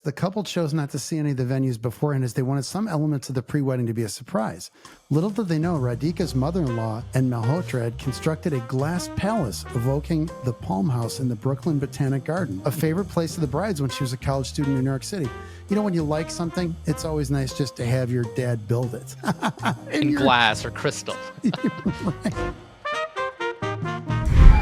The couple chose not to see any of the venues beforehand as they wanted some elements of the pre-wedding to be a surprise. Little did they know, Radhika's mother-in-law and Malhotra had constructed a glass palace evoking the Palm House in the Brooklyn Botanic Garden, a favorite place of the bride's when she was a college student in New York City. You know, when you like something, it's always nice just to have your dad build it. in glass or crystal. Right.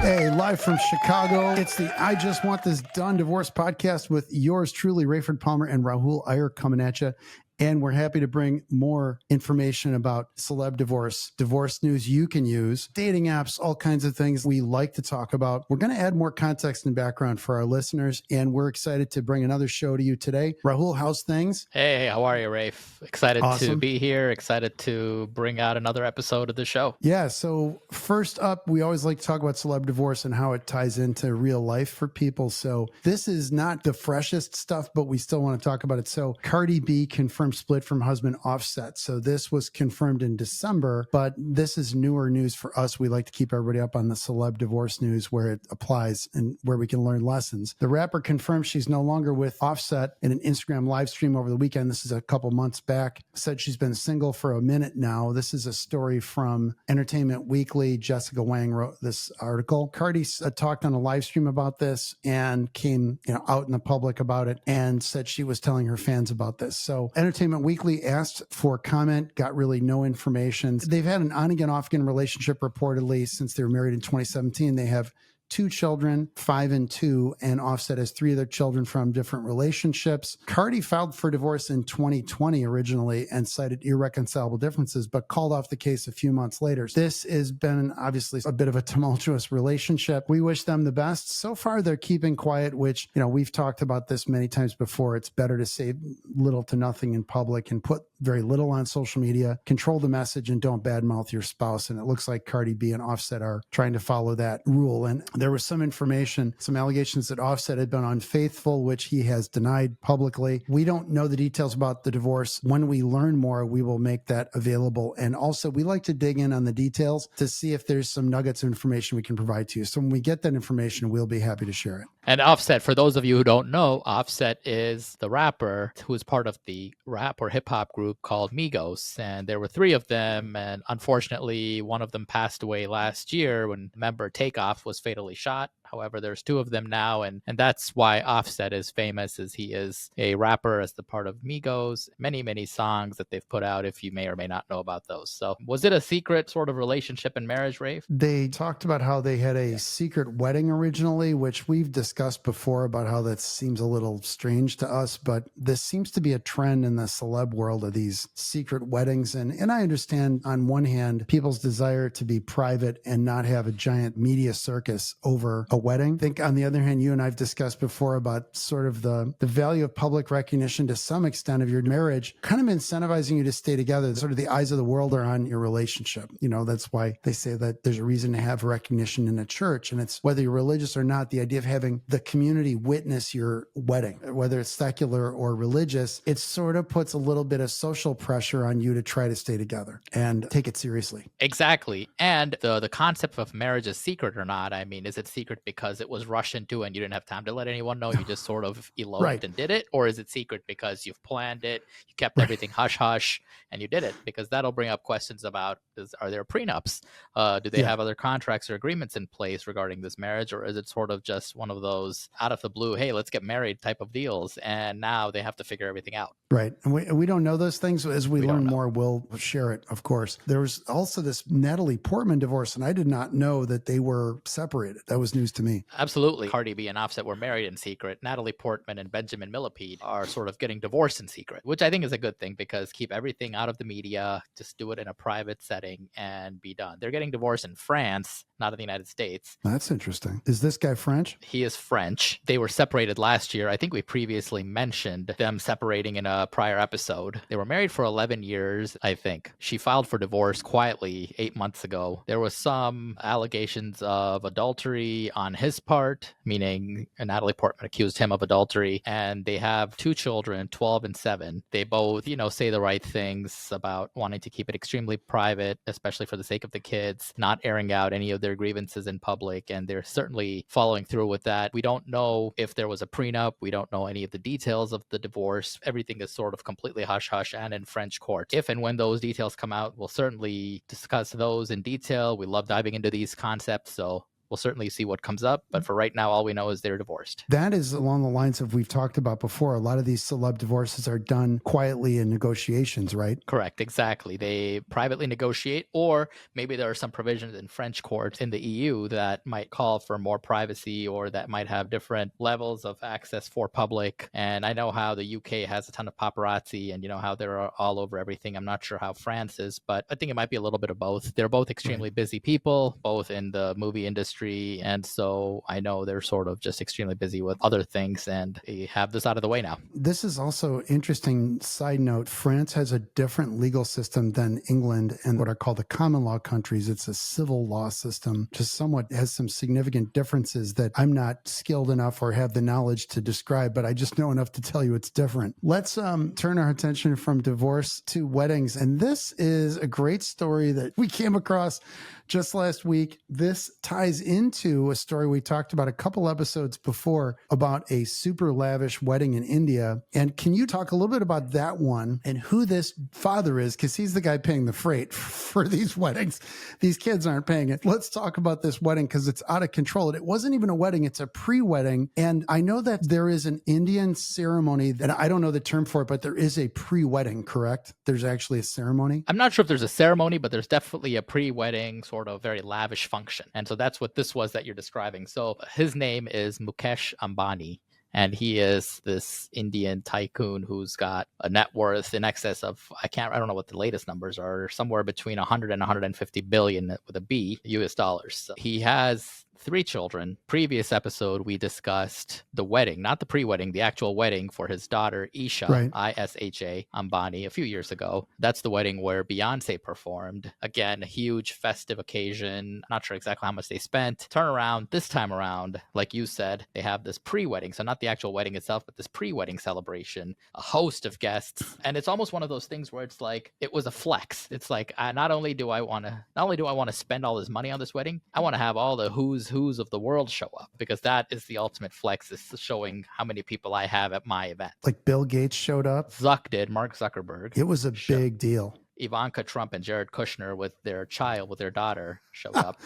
Hey, live from Chicago, it's the I Just Want This Done Divorce podcast with yours truly, Raif Palmer and Rahul Iyer coming at you. And we're happy to bring more information about celeb divorce news you can use, dating apps, all kinds of things we like to talk about. We're going to add more context and background for our listeners, and we're excited to bring another show to you today. Rahul, how's things? Hey, how are you, Raif? Excited to be here. Excited to bring out another episode of the show. Yeah, so first up, we always like to talk about celeb divorce and how it ties into real life for people. So this is not the freshest stuff, but we still want to talk about it. So Cardi B confirmed split from husband Offset. So this was confirmed in December, but this is newer news for us. We like to keep everybody up on the celeb divorce news where it applies and where we can learn lessons. The rapper confirmed she's no longer with Offset in an Instagram live stream over the weekend. This is a couple months back. Said she's been single for a minute now. This is a story from Entertainment Weekly. Jessica Wang wrote this article. Cardi talked on a live stream about this and came out in the public about it and said she was telling her fans about this. So Entertainment Weekly asked for comment, got really no information. They've had an on-again, off-again relationship reportedly since they were married in 2017. They have 2 children, 5 and 2, and Offset has 3 of their children from different relationships. Cardi filed for divorce in 2020 originally and cited irreconcilable differences, but called off the case a few months later. This has been obviously a bit of a tumultuous relationship. We wish them the best. So far, they're keeping quiet, which, we've talked about this many times before. It's better to say little to nothing in public and put very little on social media, control the message, and don't badmouth your spouse. And it looks like Cardi B and Offset are trying to follow that rule. And there was some information, some allegations that Offset had been unfaithful, which he has denied publicly. We don't know the details about the divorce. When we learn more, we will make that available. And also, we like to dig in on the details to see if there's some nuggets of information we can provide to you. So when we get that information, we'll be happy to share it. And Offset, for those of you who don't know, Offset is the rapper who is part of the rap or hip hop group called Migos. And there were 3 of them. And unfortunately, one of them passed away last year when member Takeoff was fatally shot. However, there's 2 of them now, and that's why Offset is famous, as he is a rapper as the part of Migos. Many, many songs that they've put out, if you may or may not know about those. So was it a secret sort of relationship and marriage, Raif? They talked about how they had a secret wedding originally, which we've discussed before about how that seems a little strange to us, but this seems to be a trend in the celeb world of these secret weddings. And I understand on one hand, people's desire to be private and not have a giant media circus over a wedding. I think on the other hand, you and I've discussed before about sort of the value of public recognition to some extent of your marriage, kind of incentivizing you to stay together. Sort of the eyes of the world are on your relationship. That's why they say that there's a reason to have recognition in a church. And it's whether you're religious or not, the idea of having the community witness your wedding, whether it's secular or religious, it sort of puts a little bit of social pressure on you to try to stay together and take it seriously. Exactly. And the concept of marriage is secret or not, is it secret because it was rushed into and you didn't have time to let anyone know, you just sort of eloped and did it? Or is it secret because you've planned it, you kept everything hush-hush, and you did it? Because that'll bring up questions about, are there prenups? Do they have other contracts or agreements in place regarding this marriage? Or is it sort of just one of those out of the blue, hey, let's get married type of deals, and now they have to figure everything out? Right. And we don't know those things. As we learn more, we'll share it, of course. There was also this Natalie Portman divorce, and I did not know that they were separated. That was news to me. Absolutely. Cardi B and Offset were married in secret. Natalie Portman and Benjamin Millipede are sort of getting divorced in secret, which I think is a good thing, because keep everything out of the media, just do it in a private setting and be done. They're getting divorced in France, not in the United States. That's interesting. Is this guy French? He is French. They were separated last year. I think we previously mentioned them separating in a prior episode. They were married for 11 years, I think. She filed for divorce quietly 8 months ago. There was some allegations of adultery on his part, meaning Natalie Portman accused him of adultery, and they have 2 children, 12 and 7. They both, say the right things about wanting to keep it extremely private. it, especially for the sake of the kids, not airing out any of their grievances in public. And they're certainly following through with that. We don't know if there was a prenup. We don't know any of the details of the divorce. Everything is sort of completely hush hush and in French court. If and when those details come out, we'll certainly discuss those in detail. We love diving into these concepts. So we'll certainly see what comes up. But for right now, all we know is they're divorced. That is along the lines of we've talked about before. A lot of these celeb divorces are done quietly in negotiations, right? Correct. Exactly. They privately negotiate, or maybe there are some provisions in French courts in the EU that might call for more privacy or that might have different levels of access for public. And I know how the UK has a ton of paparazzi and how they're all over everything. I'm not sure how France is, but I think it might be a little bit of both. They're both extremely busy people, both in the movie industry. And so I know they're sort of just extremely busy with other things, and they have this out of the way now. This is also interesting side note. France has a different legal system than England and what are called the common law countries. It's a civil law system, just somewhat has some significant differences that I'm not skilled enough or have the knowledge to describe, but I just know enough to tell you it's different. Let's turn our attention from divorce to weddings. And this is a great story that we came across just last week. This ties into a story we talked about a couple episodes before about a super lavish wedding in India. And can you talk a little bit about that one and who this father is? Because he's the guy paying the freight for these weddings. These kids aren't paying it. Let's talk about this wedding because it's out of control. And it wasn't even a wedding. It's a pre-wedding. And I know that there is an Indian ceremony that I don't know the term for it, but there is a pre-wedding, correct? There's actually a ceremony. I'm not sure if there's a ceremony, but there's definitely a pre-wedding sort of very lavish function. And so that's what this was that you're describing. So his name is Mukesh Ambani. And he is this Indian tycoon who's got a net worth in excess of, I don't know what the latest numbers are, somewhere between 100 and 150 billion with a B, US dollars. So he has 3 children. Previous episode, we discussed the wedding, not the pre-wedding, the actual wedding for his daughter, Isha, right. Isha Ambani, a few years ago. That's the wedding where Beyonce performed. Again, a huge festive occasion. Not sure exactly how much they spent. Turn around, this time around, like you said, they have this pre-wedding. So not the actual wedding itself, but this pre-wedding celebration, a host of guests. And it's almost one of those things where it's like, it was a flex. It's like, not only do I want to spend all this money on this wedding, I want to have all the who's of the world show up, because that is the ultimate flex, is showing how many people I have at my event. Like Bill Gates showed up. Mark Zuckerberg. It was a big deal. Ivanka Trump and Jared Kushner with their daughter showed up.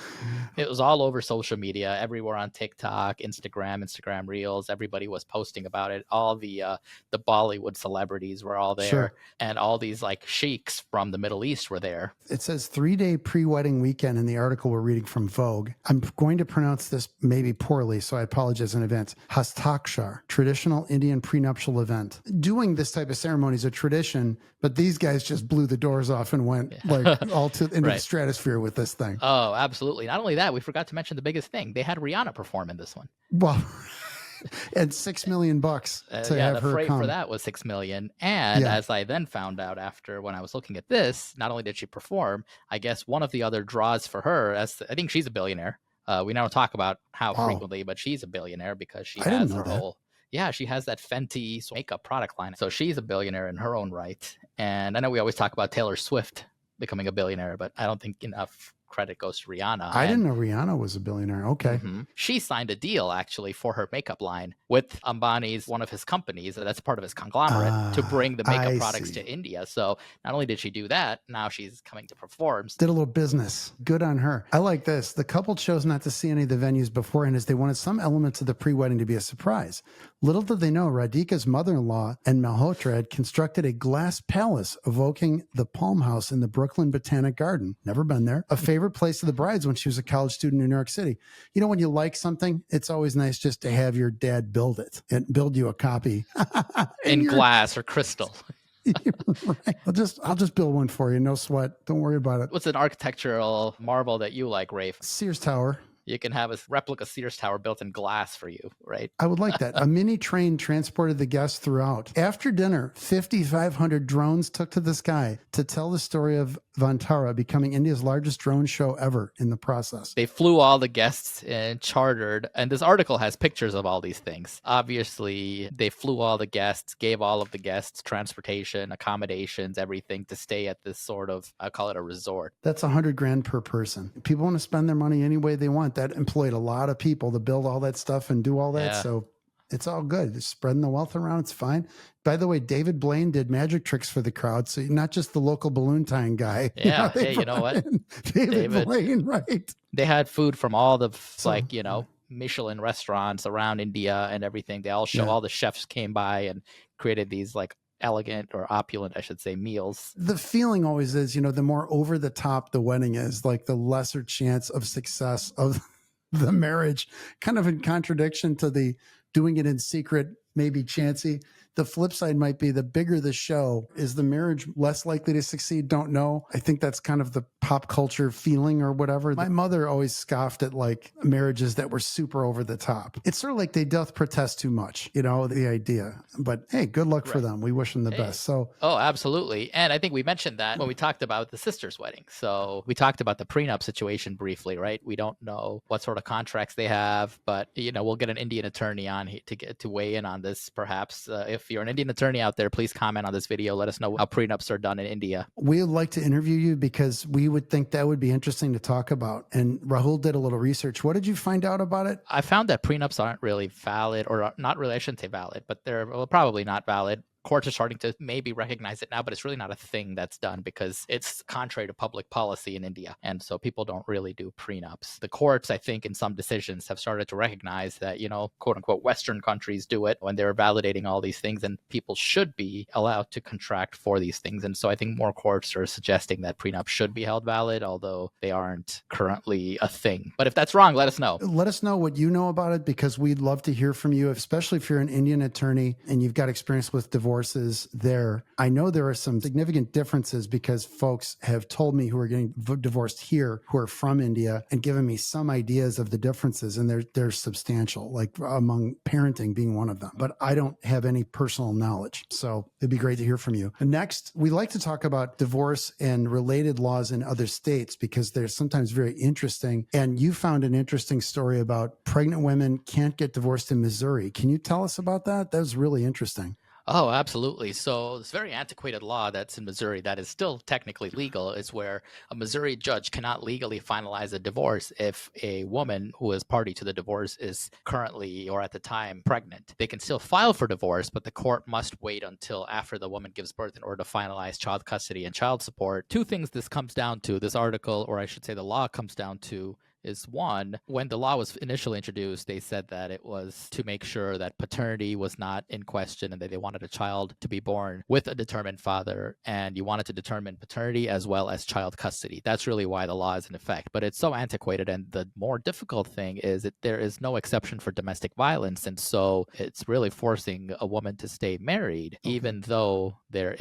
It was all over social media, everywhere on TikTok, Instagram Reels. Everybody was posting about it. All the Bollywood celebrities were all there. Sure. And all these like sheiks from the Middle East were there. It says 3-day pre-wedding weekend in the article we're reading from Vogue. I'm going to pronounce this maybe poorly, so I apologize in advance. Hastakshar, traditional Indian prenuptial event. Doing this type of ceremony is a tradition, but these guys just blew the doors off and went into the stratosphere with this thing. Oh, absolutely. Not only that, we forgot to mention the biggest thing. They had Rihanna perform in this one. Well, and $6 million to have her come. The freight for that was $6 million. And as I then found out after, when I was looking at this, not only did she perform, I guess one of the other draws for her, I think she's a billionaire. We don't talk about how frequently, but she's a billionaire because she has her whole... Yeah, she has that Fenty makeup product line. So she's a billionaire in her own right. And I know we always talk about Taylor Swift becoming a billionaire, but I don't think enough credit goes to Rihanna. I didn't know Rihanna was a billionaire. Okay. Mm-hmm. She signed a deal actually for her makeup line with Ambani's, one of his companies that's part of his conglomerate, to bring the makeup products to India. So not only did she do that, now she's coming to perform. Did a little business. Good on her. I like this. The couple chose not to see any of the venues beforehand as they wanted some elements of the pre-wedding to be a surprise. Little did they know, Radhika's mother-in-law and Malhotra had constructed a glass palace evoking the Palm House in the Brooklyn Botanic Garden. Never been there. A favorite place of the bride's when she was a college student in New York City. You know, when you like something, it's always nice just to have your dad build it and build you a copy. in glass or crystal. Right. I'll just build one for you. No sweat. Don't worry about it. What's an architectural marvel that you like, Raif? Sears Tower. You can have a replica Sears Tower built in glass for you, right? I would like that. A mini train transported the guests throughout. After dinner, 5,500 drones took to the sky to tell the story of Vantara, becoming India's largest drone show ever in the process. They flew all the guests and chartered, and this article has pictures of all these things. Obviously, they flew all the guests, gave all of the guests transportation, accommodations, everything to stay at this sort of, I call it a resort. That's $100,000 per person. People want to spend their money any way they want. That employed a lot of people to build all that stuff and do all that. Yeah. So it's all good. Just spreading the wealth around. It's fine. By the way, David Blaine did magic tricks for the crowd. So you're not just the local balloon tying guy. Yeah. Hey, you know what? David Blaine, right? They had food from all the Michelin restaurants around India and everything. They all show, all the chefs came by and created these like elegant or opulent, I should say, meals. The feeling always is, the more over the top the wedding is, like the lesser chance of success of the marriage, kind of in contradiction to the doing it in secret, maybe chancy. The flip side might be the bigger the show, is the marriage less likely to succeed? Don't know. I think that's kind of the pop culture feeling or whatever. My mother always scoffed at like marriages that were super over the top. It's sort of like they doth protest too much, the idea. But hey, good luck for them. We wish them the best. So, oh, absolutely. And I think we mentioned that when we talked about the sister's wedding. So we talked about the prenup situation briefly, right? We don't know what sort of contracts they have, but we'll get an Indian attorney on to weigh in on this. Perhaps if you're an Indian attorney out there, please comment on this video. Let us know how prenups are done in India. We would like to interview you because we would think that would be interesting to talk about. And Rahul did a little research. What did you find out about it? I found that prenups aren't really valid, or not really, I shouldn't say valid, but they're probably not valid. Courts are starting to maybe recognize it now, but it's really not a thing that's done because it's contrary to public policy in India. And so people don't really do prenups. The courts, I think, in some decisions have started to recognize that, quote unquote, Western countries do it when they're validating all these things, and people should be allowed to contract for these things. And so I think more courts are suggesting that prenups should be held valid, although they aren't currently a thing. But if that's wrong, let us know. Let us know what you know about it, because we'd love to hear from you, especially if you're an Indian attorney and you've got experience with divorces there. I know there are some significant differences because folks have told me who are getting divorced here who are from India and given me some ideas of the differences, and they're substantial, like among parenting being one of them. But I don't have any personal knowledge, so it'd be great to hear from you. Next, we like to talk about divorce and related laws in other states because they're sometimes very interesting. And you found an interesting story about pregnant women can't get divorced in Missouri. Can you tell us about that? That was really interesting. Oh, absolutely. So this very antiquated law that's in Missouri that is still technically legal is where a Missouri judge cannot legally finalize a divorce if a woman who is party to the divorce is currently or at the time pregnant. They can still file for divorce, but the court must wait until after the woman gives birth in order to finalize child custody and child support. Two things this comes down to, this article, or I should say the law comes down to, is one, when the law was initially introduced, they said that it was to make sure that paternity was not in question and that they wanted a child to be born with a determined father, and you wanted to determine paternity as well as child custody. That's really why the law is in effect. But it's so antiquated, and the more difficult thing is that there is no exception for domestic violence, and so it's really forcing a woman to stay married, even though there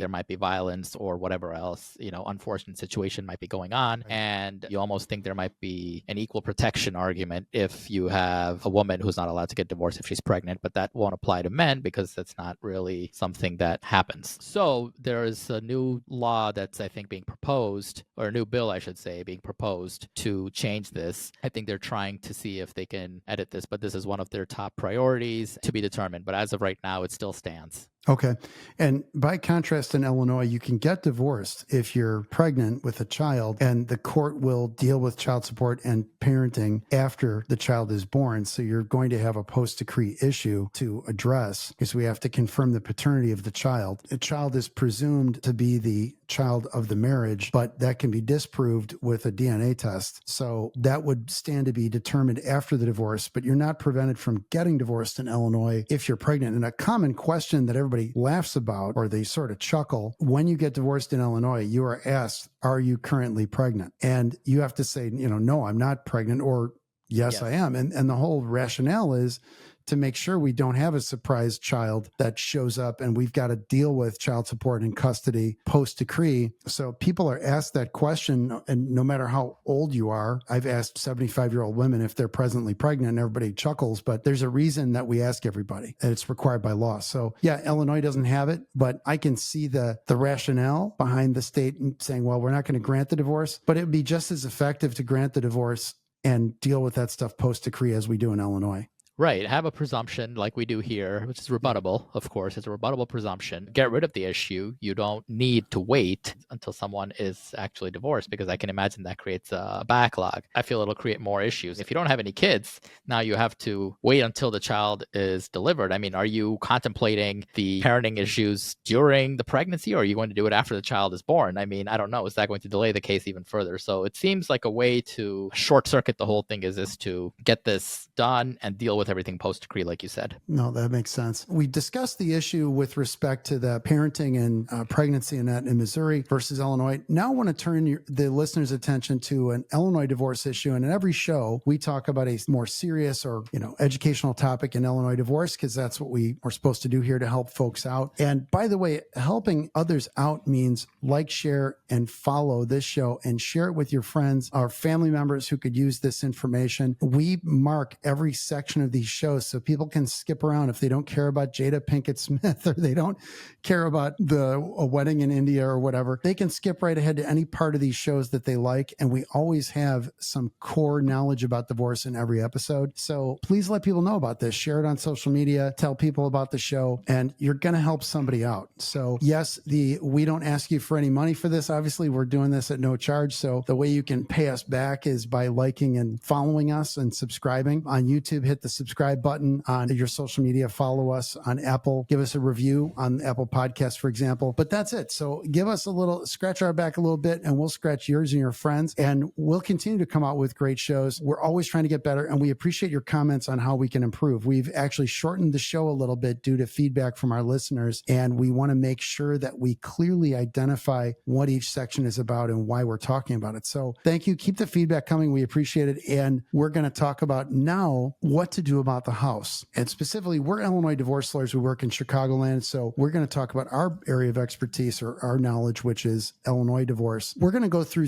might be violence or whatever else, unfortunate situation might be going on, and you almost think there might be an equal protection argument if you have a woman who's not allowed to get divorced if she's pregnant, but that won't apply to men because that's not really something that happens. So there is a new law that's, I think, being proposed, or a new bill, I should say, being proposed to change this. I think they're trying to see if they can edit this, but this is one of their top priorities to be determined. But as of right now, it still stands. Okay. And by contrast, in Illinois, you can get divorced if you're pregnant with a child, and the court will deal with child support and parenting after the child is born. So you're going to have a post-decree issue to address because we have to confirm the paternity of the child. A child is presumed to be the child of the marriage, but that can be disproved with a DNA test. So that would stand to be determined after the divorce, but you're not prevented from getting divorced in Illinois if you're pregnant. And a common question that everybody laughs about, or they sort of chuckle, when you get divorced in Illinois, you are asked, are you currently pregnant? And you have to say, no, I'm not pregnant, or yes, I am. And the whole rationale is to make sure we don't have a surprise child that shows up and we've got to deal with child support and custody post decree. So people are asked that question, and no matter how old you are, I've asked 75-year-old women if they're presently pregnant, and everybody chuckles, but there's a reason that we ask everybody, and it's required by law. So yeah, Illinois doesn't have it, but I can see the rationale behind the state saying, well, we're not going to grant the divorce, but it would be just as effective to grant the divorce and deal with that stuff post decree as we do in Illinois. Right. Have a presumption like we do here, which is rebuttable, of course. It's a rebuttable presumption. Get rid of the issue. You don't need to wait until someone is actually divorced, because I can imagine that creates a backlog. I feel it'll create more issues. If you don't have any kids, now you have to wait until the child is delivered. I mean, are you contemplating the parenting issues during the pregnancy, or are you going to do it after the child is born? I mean, I don't know. Is that going to delay the case even further? So it seems like a way to short circuit the whole thing is to get this done and deal with everything post decree, like you said. No, that makes sense. We discussed the issue with respect to the parenting and pregnancy and that in Missouri versus Illinois. Now I want to turn the listeners' attention to an Illinois divorce issue. And in every show, we talk about a more serious or, educational topic in Illinois divorce, because that's what we are supposed to do here to help folks out. And by the way, helping others out means like, share, and follow this show and share it with your friends or family members who could use this information. We mark every section of these shows so people can skip around if they don't care about Jada Pinkett Smith or they don't care about a wedding in India or whatever. They can skip right ahead to any part of these shows that they like. And we always have some core knowledge about divorce in every episode. So please let people know about this. Share it on social media. Tell people about the show, and you're going to help somebody out. So yes, we don't ask you for any money for this. Obviously, we're doing this at no charge. So the way you can pay us back is by liking and following us and subscribing on YouTube. Hit the subscribe button on your social media. Follow us on Apple. Give us a review on Apple Podcasts, for example. But that's it. So give us scratch our back a little bit, and we'll scratch yours and your friends. And we'll continue to come out with great shows. We're always trying to get better, and we appreciate your comments on how we can improve. We've actually shortened the show a little bit due to feedback from our listeners, and we want to make sure that we clearly identify what each section is about and why we're talking about it. So thank you. Keep the feedback coming. We appreciate it. And we're going to talk about now what to do about the house. And specifically, we're Illinois divorce lawyers. We work in Chicagoland. So we're going to talk about our area of expertise or our knowledge, which is Illinois divorce. We're going to go through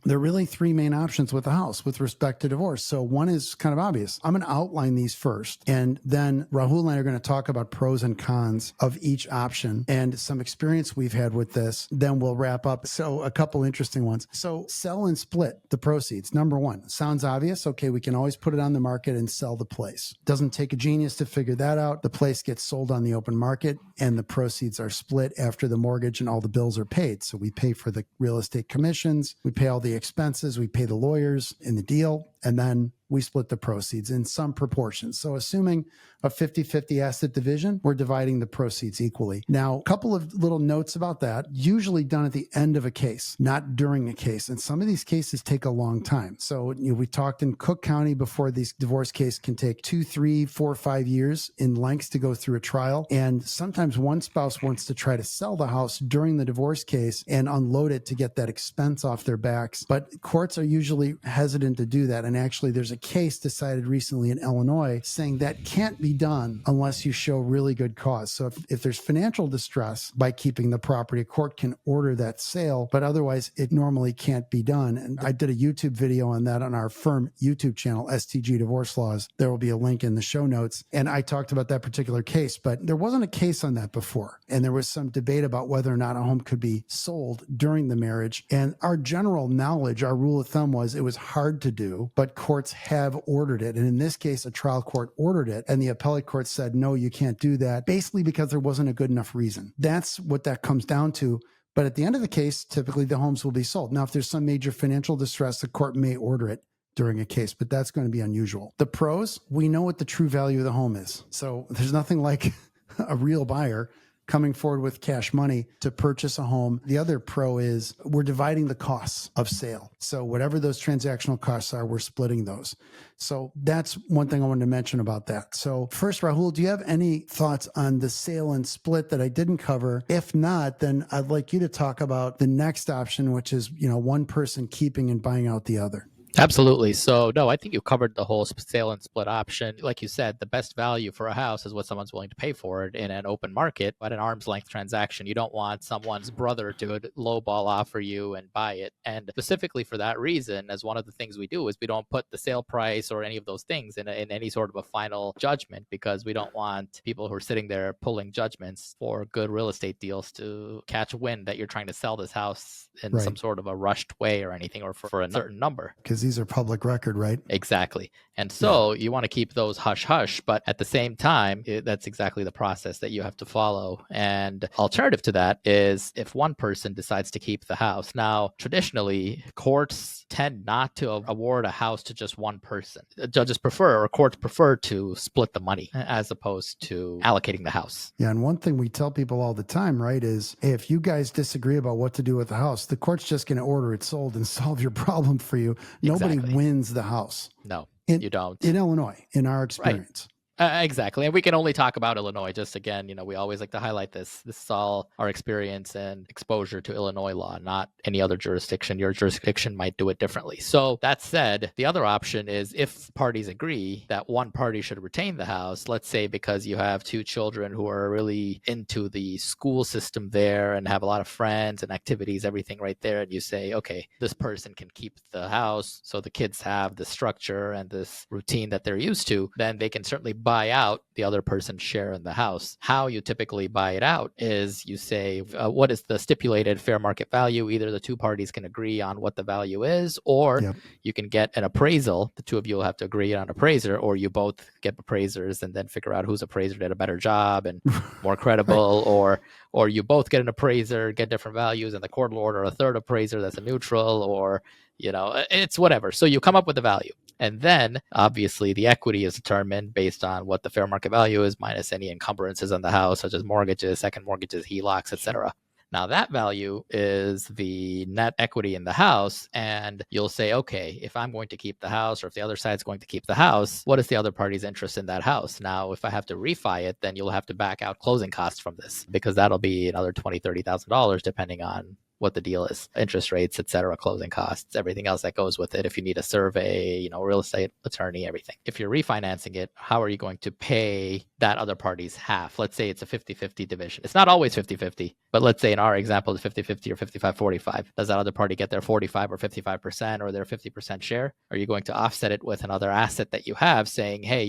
there are really three main options with the house with respect to divorce. So one is kind of obvious. I'm going to outline these first, and then Rahul and I are going to talk about pros and cons of each option and some experience we've had with this. Then we'll wrap up. So a couple interesting ones. So sell and split the proceeds. Number one, sounds obvious. Okay, we can always put it on the market and sell the place. Doesn't take a genius to figure that out. The place gets sold on the open market, and the proceeds are split after the mortgage and all the bills are paid. So we pay for the real estate commissions, we pay all the expenses, we pay the lawyers in the deal, and then we split the proceeds in some proportion. So assuming a 50-50 asset division, we're dividing the proceeds equally. Now, a couple of little notes about that, usually done at the end of a case, not during a case. And some of these cases take a long time. So we talked in Cook County before, these divorce case can take 2, 3, 4, 5 years in lengths to go through a trial. And sometimes one spouse wants to try to sell the house during the divorce case and unload it to get that expense off their backs. But courts are usually hesitant to do that. And actually, there's a case decided recently in Illinois saying that can't be done unless you show really good cause. So if there's financial distress by keeping the property, a court can order that sale, but otherwise it normally can't be done. And I did a YouTube video on that on our firm YouTube channel, STG Divorce Laws. There will be a link in the show notes. And I talked about that particular case, but there wasn't a case on that before. And there was some debate about whether or not a home could be sold during the marriage. And our general knowledge, our rule of thumb was it was hard to do, but courts have ordered it. And in this case, a trial court ordered it, and the appellate court said, no, you can't do that, basically because there wasn't a good enough reason. That's what that comes down to. But at the end of the case, typically the homes will be sold. Now, if there's some major financial distress, the court may order it during a case, but that's going to be unusual. The pros, we know what the true value of the home is. So there's nothing like a real buyer coming forward with cash money to purchase a home. The other pro is we're dividing the costs of sale. So whatever those transactional costs are, we're splitting those. So that's one thing I wanted to mention about that. So first, Rahul, do you have any thoughts on the sale and split that I didn't cover? If not, then I'd like you to talk about the next option, which is, one person keeping and buying out the other. Absolutely. So, no, I think you covered the whole sale and split option. Like you said, the best value for a house is what someone's willing to pay for it in an open market, but an arm's length transaction. You don't want someone's brother to lowball offer you and buy it. And specifically for that reason, as one of the things we do is we don't put the sale price or any of those things in any sort of a final judgment, because we don't want people who are sitting there pulling judgments for good real estate deals to catch wind that you're trying to sell this house in some sort of a rushed way or anything, or for a certain number. Because these are public record, right? Exactly. And so you want to keep those hush hush, but at the same time, that's exactly the process that you have to follow. And alternative to that is if one person decides to keep the house. Now, traditionally, courts tend not to award a house to just one person. Judges prefer, or courts prefer, to split the money as opposed to allocating the house. Yeah. And one thing we tell people all the time, right, is hey, if you guys disagree about what to do with the house, the court's just going to order it sold and solve your problem for you. Nobody wins the house. No, you don't. In Illinois, in our experience. Exactly. And we can only talk about Illinois. Just again, we always like to highlight this. This is all our experience and exposure to Illinois law, not any other jurisdiction. Your jurisdiction might do it differently. So that said, the other option is if parties agree that one party should retain the house, let's say because you have two children who are really into the school system there and have a lot of friends and activities, everything right there. And you say, okay, this person can keep the house so the kids have the structure and this routine that they're used to, then they can certainly buy out the other person's share in the house. How you typically buy it out is you say, what is the stipulated fair market value? Either the two parties can agree on what the value is, or you can get an appraisal. The two of you will have to agree on an appraiser, or you both get appraisers and then figure out whose appraiser did a better job and more credible, or you both get an appraiser, get different values, and the court will order a third appraiser that's a neutral, or it's whatever. So you come up with the value. And then obviously the equity is determined based on what the fair market value is minus any encumbrances on the house, such as mortgages, second mortgages, HELOCs, etc. Now that value is the net equity in the house. And you'll say, okay, if I'm going to keep the house, or if the other side's going to keep the house, what is the other party's interest in that house? Now, if I have to refi it, then you'll have to back out closing costs from this, because that'll be another $20,000, $30,000, depending on what the deal is, interest rates, etc., closing costs, everything else that goes with it. If you need a survey, real estate attorney, everything. If you're refinancing it, how are you going to pay that other party's half? Let's say it's a 50-50 division. It's not always 50-50, but let's say in our example, it's 50-50 or 55-45. Does that other party get their 45 or 55% or their 50% share? Are you going to offset it with another asset that you have, saying, hey,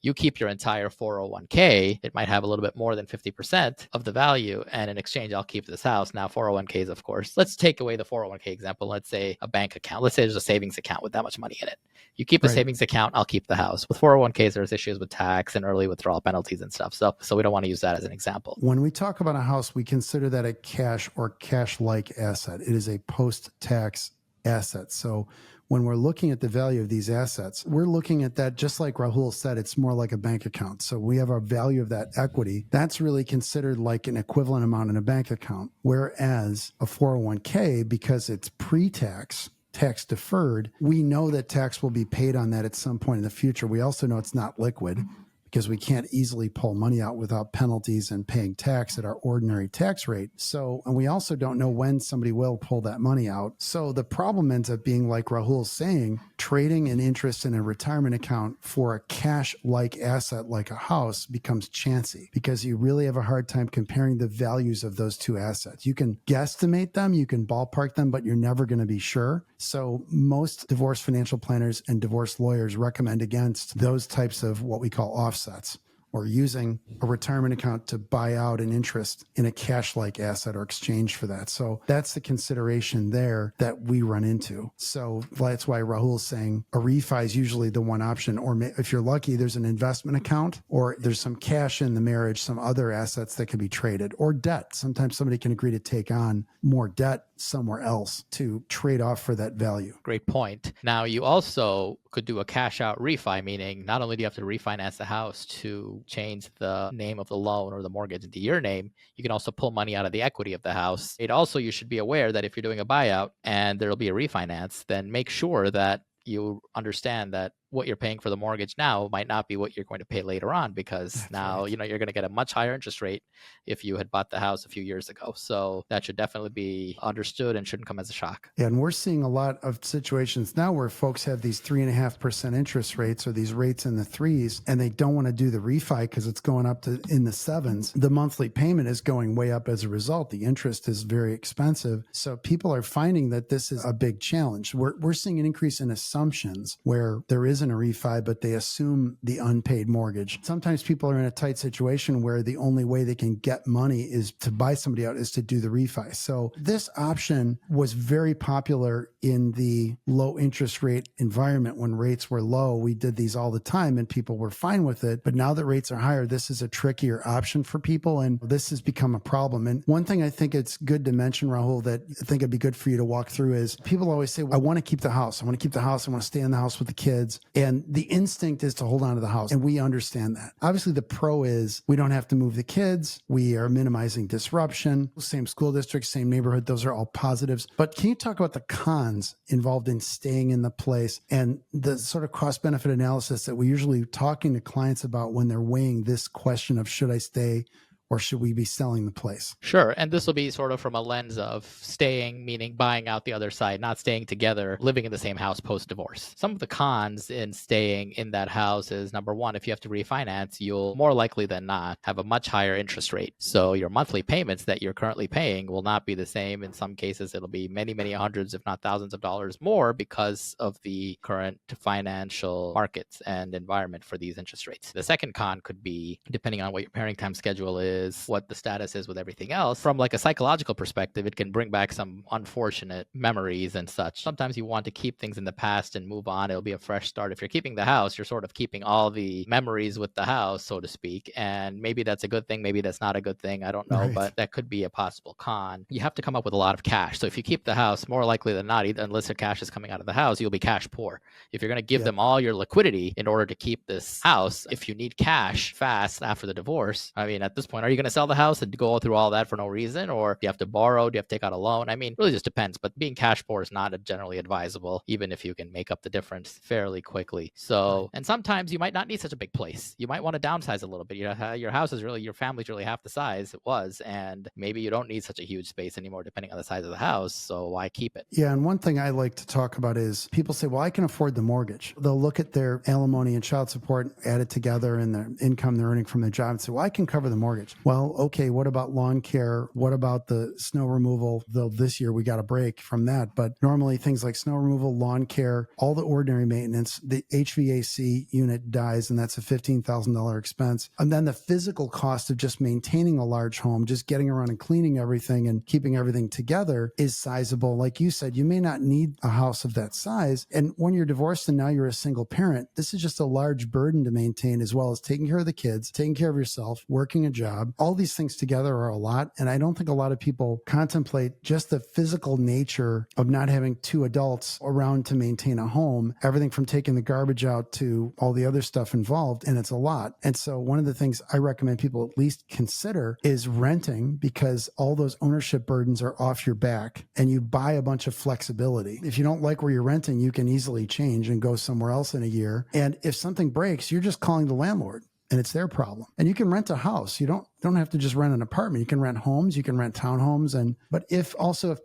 you keep your entire 401k. It might have a little bit more than 50% of the value, and in exchange, I'll keep this house. Now, 401ks, of course. Let's take away the 401k example. Let's say a bank account. Let's say there's a savings account with that much money in it. You keep the savings account, I'll keep the house. With 401ks, there's issues with tax and early withdrawal penalties and stuff. So we don't want to use that as an example. When we talk about a house, we consider that a cash or cash-like asset. It is a post-tax asset. So when we're looking at the value of these assets, we're looking at that, just like Rahul said, it's more like a bank account. So we have our value of that equity. That's really considered like an equivalent amount in a bank account. Whereas a 401k, because it's pre-tax, tax deferred, we know that tax will be paid on that at some point in the future. We also know it's not liquid, because we can't easily pull money out without penalties and paying tax at our ordinary tax rate. So, and we also don't know when somebody will pull that money out. So the problem ends up being, like Rahul's saying, trading an interest in a retirement account for a cash-like asset like a house becomes chancy, because you really have a hard time comparing the values of those two assets. You can guesstimate them, you can ballpark them, but you're never going to be sure. So most divorce financial planners and divorce lawyers recommend against those types of what we call offsets, or using a retirement account to buy out an interest in a cash-like asset or exchange for that. So that's the consideration there that we run into. So that's why Rahul's saying a refi is usually the one option. Or if you're lucky, there's an investment account, or there's some cash in the marriage, some other assets that can be traded, or debt. Sometimes somebody can agree to take on more debt somewhere else to trade off for that value. Great point. Now, you also could do a cash out refi, meaning not only do you have to refinance the house to change the name of the loan or the mortgage into your name, you can also pull money out of the equity of the house. You should be aware that if you're doing a buyout and there'll be a refinance, then make sure that you understand that what you're paying for the mortgage now might not be what you're going to pay later on, because That's now, right. you're going to get a much higher interest rate if you had bought the house a few years ago. So that should definitely be understood and shouldn't come as a shock. Yeah, and we're seeing a lot of situations now where folks have these 3.5% interest rates or these rates in the threes, and they don't want to do the refi because it's going up to in the sevens. The monthly payment is going way up as a result. The interest is very expensive. So people are finding that this is a big challenge. We're seeing an increase in assumptions where there isn't a refi, but they assume the unpaid mortgage. Sometimes people are in a tight situation where the only way they can get money is to buy somebody out, is to do the refi. So this option was very popular in the low interest rate environment. When rates were low, we did these all the time and people were fine with it. But now that rates are higher, this is a trickier option for people, and this has become a problem. And one thing I think it's good to mention, Rahul, that I think it'd be good for you to walk through is people always say, well, I want to keep the house. I want to keep the house. I want to stay in the house with the kids. And the instinct is to hold on to the house. And we understand that. Obviously, the pro is we don't have to move the kids. We are minimizing disruption. Same school district, same neighborhood. Those are all positives. But can you talk about the cons involved in staying in the place and the sort of cost benefit analysis that we're usually talking to clients about when they're weighing this question of should I stay or should we be selling the place? Sure. And this will be sort of from a lens of staying, meaning buying out the other side, not staying together, living in the same house post-divorce. Some of the cons in staying in that house is, number one, if you have to refinance, you'll more likely than not have a much higher interest rate. So your monthly payments that you're currently paying will not be the same. In some cases, it'll be many, many hundreds, if not thousands of dollars more because of the current financial markets and environment for these interest rates. The second con could be, depending on what your parenting time schedule is, what the status is with everything else, from like a psychological perspective, it can bring back some unfortunate memories and such. Sometimes you want to keep things in the past and move on. It'll be a fresh start. If you're keeping the house, you're sort of keeping all the memories with the house, so to speak. And maybe that's a good thing. Maybe that's not a good thing. I don't know, Right. but that could be a possible con. You have to come up with a lot of cash. So if you keep the house, more likely than not, unless your cash is coming out of the house, you'll be cash poor. If you're going to give them all your liquidity in order to keep this house, if you need cash fast after the divorce, I mean, at this point, are you going to sell the house and go through all that for no reason? Or do you have to borrow? Do you have to take out a loan? I mean, it really just depends. But being cash poor is not generally advisable, even if you can make up the difference fairly quickly. So, and sometimes you might not need such a big place. You might want to downsize a little bit. Your house is really, your family's really half the size it was. And maybe you don't need such a huge space anymore, depending on the size of the house. So why keep it? Yeah. And one thing I like to talk about is people say, well, I can afford the mortgage. They'll look at their alimony and child support, add it together and the income they're earning from their job and say, well, I can cover the mortgage. Well, okay, what about lawn care? What about the snow removal? Though this year we got a break from that. But normally things like snow removal, lawn care, all the ordinary maintenance, the HVAC unit dies, and that's a $15,000 expense. And then the physical cost of just maintaining a large home, just getting around and cleaning everything and keeping everything together is sizable. Like you said, you may not need a house of that size. And when you're divorced and now you're a single parent, this is just a large burden to maintain, as well as taking care of the kids, taking care of yourself, working a job. All these things together are a lot. And I don't think a lot of people contemplate just the physical nature of not having two adults around to maintain a home, everything from taking the garbage out to all the other stuff involved. And it's a lot. And so one of the things I recommend people at least consider is renting, because all those ownership burdens are off your back and you buy a bunch of flexibility. If you don't like where you're renting, you can easily change and go somewhere else in a year. And if something breaks, you're just calling the landlord. And it's their problem. And you can rent a house. You don't have to just rent an apartment. You can rent homes. You can rent townhomes. But if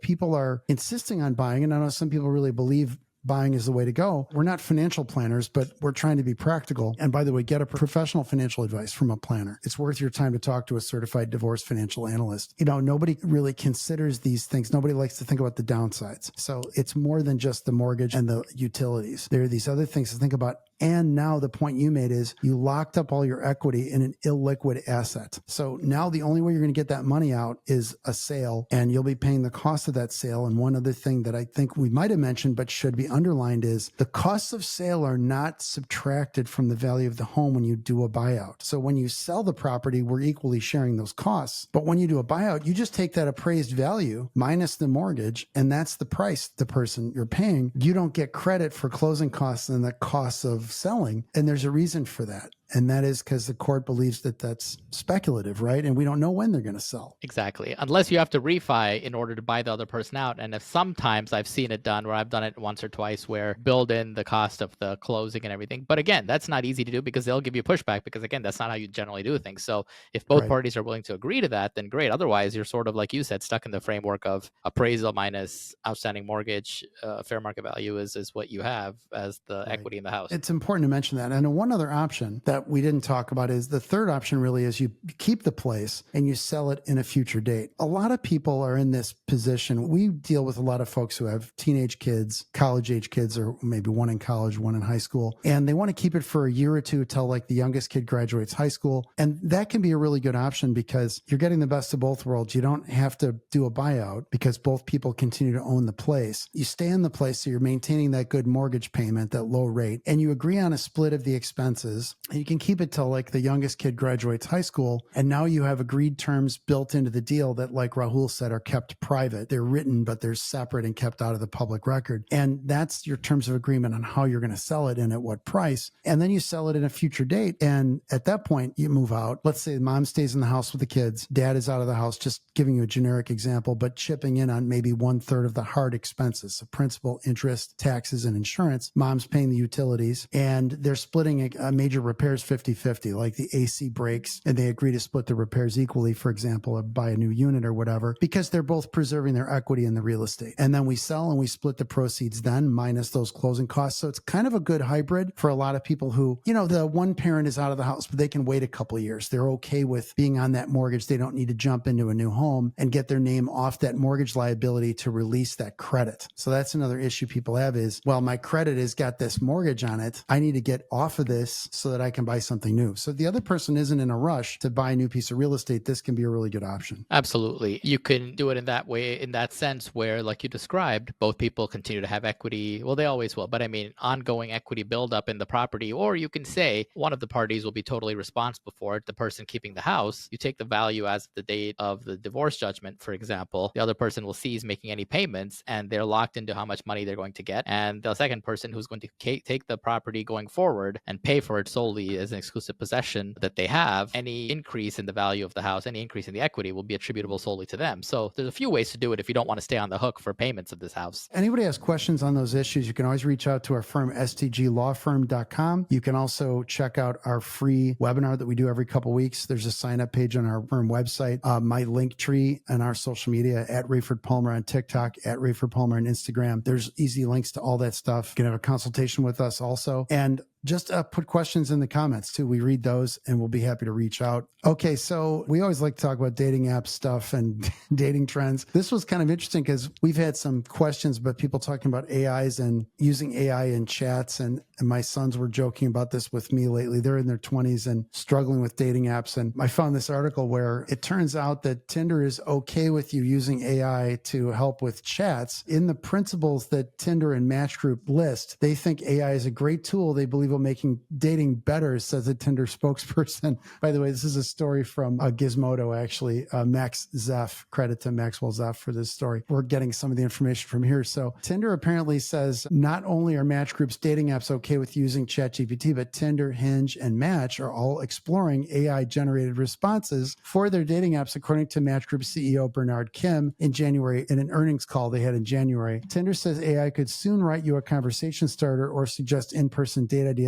people are insisting on buying, and I know some people really believe buying is the way to go. We're not financial planners, but we're trying to be practical. And by the way, get a professional financial advice from a planner. It's worth your time to talk to a certified divorce financial analyst. Nobody really considers these things. Nobody likes to think about the downsides. So it's more than just the mortgage and the utilities. There are these other things to think about. And now the point you made is you locked up all your equity in an illiquid asset. So now the only way you're going to get that money out is a sale, and you'll be paying the cost of that sale. And one other thing that I think we might have mentioned but should be underlined is the costs of sale are not subtracted from the value of the home when you do a buyout. So when you sell the property, we're equally sharing those costs. But when you do a buyout, you just take that appraised value minus the mortgage, and that's the price the person you're paying. You don't get credit for closing costs and the costs of selling. And there's a reason for that. And that is because the court believes that that's speculative, right? And we don't know when they're going to sell. Exactly. Unless you have to refi in order to buy the other person out. And if sometimes I've seen it done where I've done it once or twice where build in the cost of the closing and everything. But again, that's not easy to do because they'll give you pushback because again, that's not how you generally do things. So if both parties are willing to agree to that, then great. Otherwise, you're sort of, like you said, stuck in the framework of appraisal minus outstanding mortgage, fair market value is what you have as the equity in the house. It's important to mention that. And one other option that we didn't talk about is the third option really is you keep the place and you sell it in a future date. A lot of people are in this position. We deal with a lot of folks who have teenage kids, college age kids, or maybe one in college, one in high school, and they want to keep it for a year or two till like the youngest kid graduates high school. And that can be a really good option because you're getting the best of both worlds. You don't have to do a buyout because both people continue to own the place. You stay in the place, so you're maintaining that good mortgage payment, that low rate, and you agree on a split of the expenses. And you can keep it till like the youngest kid graduates high school. And now you have agreed terms built into the deal that, like Rahul said, are kept private. They're written, but they're separate and kept out of the public record. And that's your terms of agreement on how you're going to sell it and at what price. And then you sell it in a future date. And at that point, you move out. Let's say mom stays in the house with the kids. Dad is out of the house, just giving you a generic example, but chipping in on maybe 1/3 of the hard expenses. So principal, interest, taxes, and insurance. Mom's paying the utilities, and they're splitting a major repairs 50-50, like the AC breaks, and they agree to split the repairs equally, for example, or buy a new unit or whatever, because they're both preserving their equity in the real estate. And then we sell and we split the proceeds then minus those closing costs. So it's kind of a good hybrid for a lot of people who, the one parent is out of the house, but they can wait a couple of years. They're okay with being on that mortgage. They don't need to jump into a new home and get their name off that mortgage liability to release that credit. So that's another issue people have is, well, my credit has got this mortgage on it. I need to get off of this so that I can buy something new. So the other person isn't in a rush to buy a new piece of real estate. This can be a really good option. Absolutely. You can do it in that way, in that sense where, like you described, both people continue to have equity. Well, they always will, but I mean, ongoing equity buildup in the property, or you can say one of the parties will be totally responsible for it, the person keeping the house. You take the value as of the date of the divorce judgment, for example. The other person will cease making any payments and they're locked into how much money they're going to get. And the second person who's going to take the property going forward and pay for it solely as an exclusive possession that they have, any increase in the value of the house, any increase in the equity will be attributable solely to them. So there's a few ways to do it if you don't want to stay on the hook for payments of this house. Anybody has questions on those issues, you can always reach out to our firm, stglawfirm.com. You can also check out our free webinar that we do every couple weeks. There's a sign-up page on our firm website, my link tree and our social media at Rayford Palmer on TikTok, at Rayford Palmer on Instagram. There's easy links to all that stuff. You can have a consultation with us also. And just put questions in the comments too. We read those and we'll be happy to reach out. Okay, so we always like to talk about dating app stuff and dating trends. This was kind of interesting because we've had some questions about people talking about AIs and using AI in chats. And my sons were joking about this with me lately. They're in their 20s and struggling with dating apps. And I found this article where it turns out that Tinder is okay with you using AI to help with chats. In the principles that Tinder and Match Group list, they think AI is a great tool. They believe making dating better, says a Tinder spokesperson. By the way, this is a story from Gizmodo, actually. Max Zeff, credit to Maxwell Zeff for this story. We're getting some of the information from here. So Tinder apparently says not only are Match Group's dating apps okay with using ChatGPT, but Tinder, Hinge, and Match are all exploring AI-generated responses for their dating apps, according to Match Group CEO Bernard Kim in January, in an earnings call they had in January. Tinder says AI could soon write you a conversation starter or suggest in-person date ideas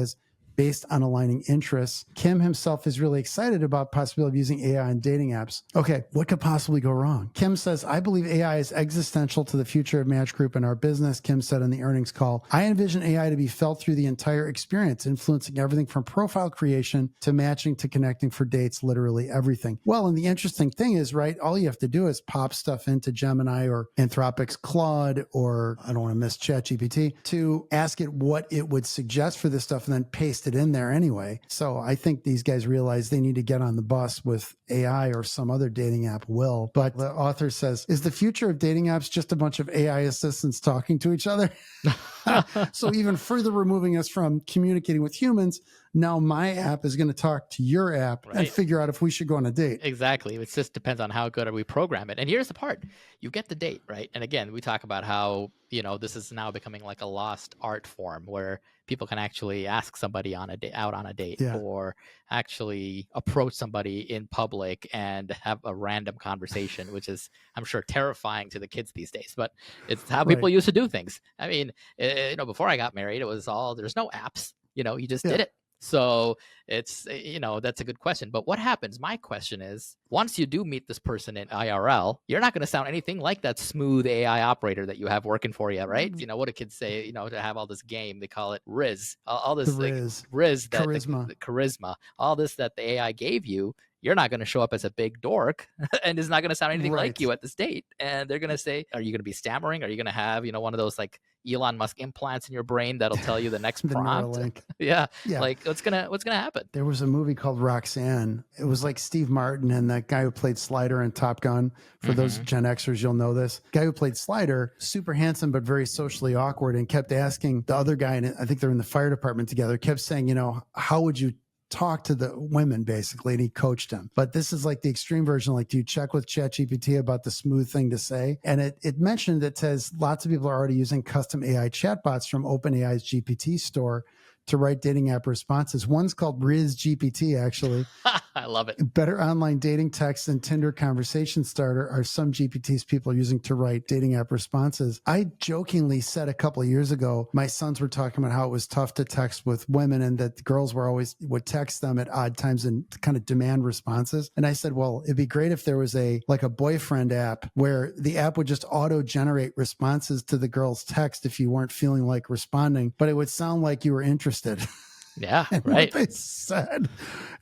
based on aligning interests. Kim himself is really excited about the possibility of using AI in dating apps. Okay, what could possibly go wrong? Kim says, I believe AI is existential to the future of Match Group and our business, Kim said in the earnings call. I envision AI to be felt through the entire experience, influencing everything from profile creation to matching to connecting for dates, literally everything. Well, and the interesting thing is, right, all you have to do is pop stuff into Gemini or Anthropic's Claude, or I don't want to miss ChatGPT, to ask it what it would suggest for this stuff and then paste it in there anyway. So I think these guys realize they need to get on the bus with AI or some other dating app will. But the author says, is the future of dating apps just a bunch of AI assistants talking to each other? So even further removing us from communicating with humans, Now my app is going to talk to your app and Right. figure out if we should go on a date. Exactly. It just depends on how good we program it. And here's the part. You get the date, right? And again, we talk about how, this is now becoming like a lost art form where people can actually ask somebody out on a date, Yeah. or actually approach somebody in public and have a random conversation, which is, I'm sure, terrifying to the kids these days. But it's how people used to do things. I mean, before I got married, it was there's no apps. You just did it. So it's, that's a good question. But what happens? My question is, once you do meet this person in IRL, you're not going to sound anything like that smooth AI operator that you have working for you, right? What do kids say, to have all this game, they call it Riz, all this Riz, that the charisma, all this that the AI gave you. You're not going to show up as a big dork and it's not going to sound anything like you at this date. And they're going to say, are you going to be stammering? Are you going to have, one of those like Elon Musk implants in your brain that'll tell you the next prompt? Yeah. Like what's gonna happen? There was a movie called Roxanne. It was like Steve Martin and that guy who played Slider in Top Gun. For those Gen Xers, you'll know this. Guy who played Slider, super handsome but very socially awkward, and kept asking the other guy, and I think they're in the fire department together, kept saying, how would you talk to the women, basically, and he coached him. But this is like the extreme version. Like, do you check with ChatGPT about the smooth thing to say? And it mentioned, it says lots of people are already using custom AI chatbots from OpenAI's GPT store to write dating app responses. One's called Riz GPT, actually. I love it. Better online dating text than Tinder conversation starter are some GPTs people are using to write dating app responses. I jokingly said a couple of years ago, my sons were talking about how it was tough to text with women and that the girls would text them at odd times and kind of demand responses. And I said, well, it'd be great if there was a boyfriend app where the app would just auto generate responses to the girl's text if you weren't feeling like responding, but it would sound like you were interested. Yeah, and right. What they said.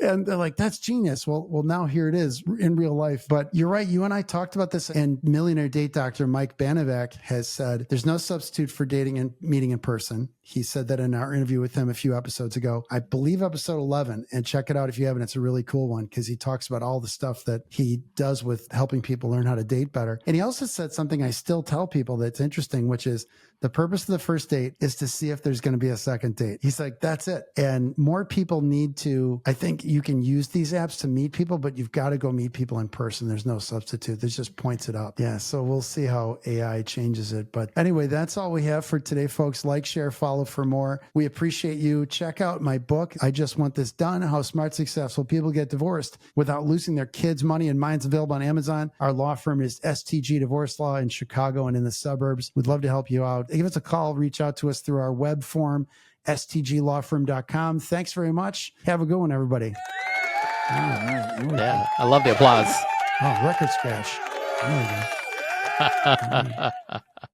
And they're like, that's genius. Well, now here it is in real life. But you're right. You and I talked about this, and millionaire date doctor Mike Banovac has said there's no substitute for dating and meeting in person. He said that in our interview with him a few episodes ago, I believe episode 11, and check it out if you haven't. It's a really cool one because he talks about all the stuff that he does with helping people learn how to date better. And he also said something I still tell people that's interesting, which is the purpose of the first date is to see if there's going to be a second date. He's like, that's it. And more people need to, I think you can use these apps to meet people, but you've got to go meet people in person. There's no substitute. This just points it up. Yeah. So we'll see how AI changes it. But anyway, that's all we have for today, folks. Like, share, follow for more. We appreciate you. Check out my book, I Just Want This Done: How Smart, Successful People Get Divorced Without Losing Their Kids, Money, and Minds. Available on Amazon. Our law firm is STG Divorce Law in Chicago and in the suburbs. We'd love to help you out. Give us a call. Reach out to us through our web form, stglawfirm.com. Thanks very much. Have a good one, everybody. All right. Yeah, I love the applause. Oh, record scratch. There we go.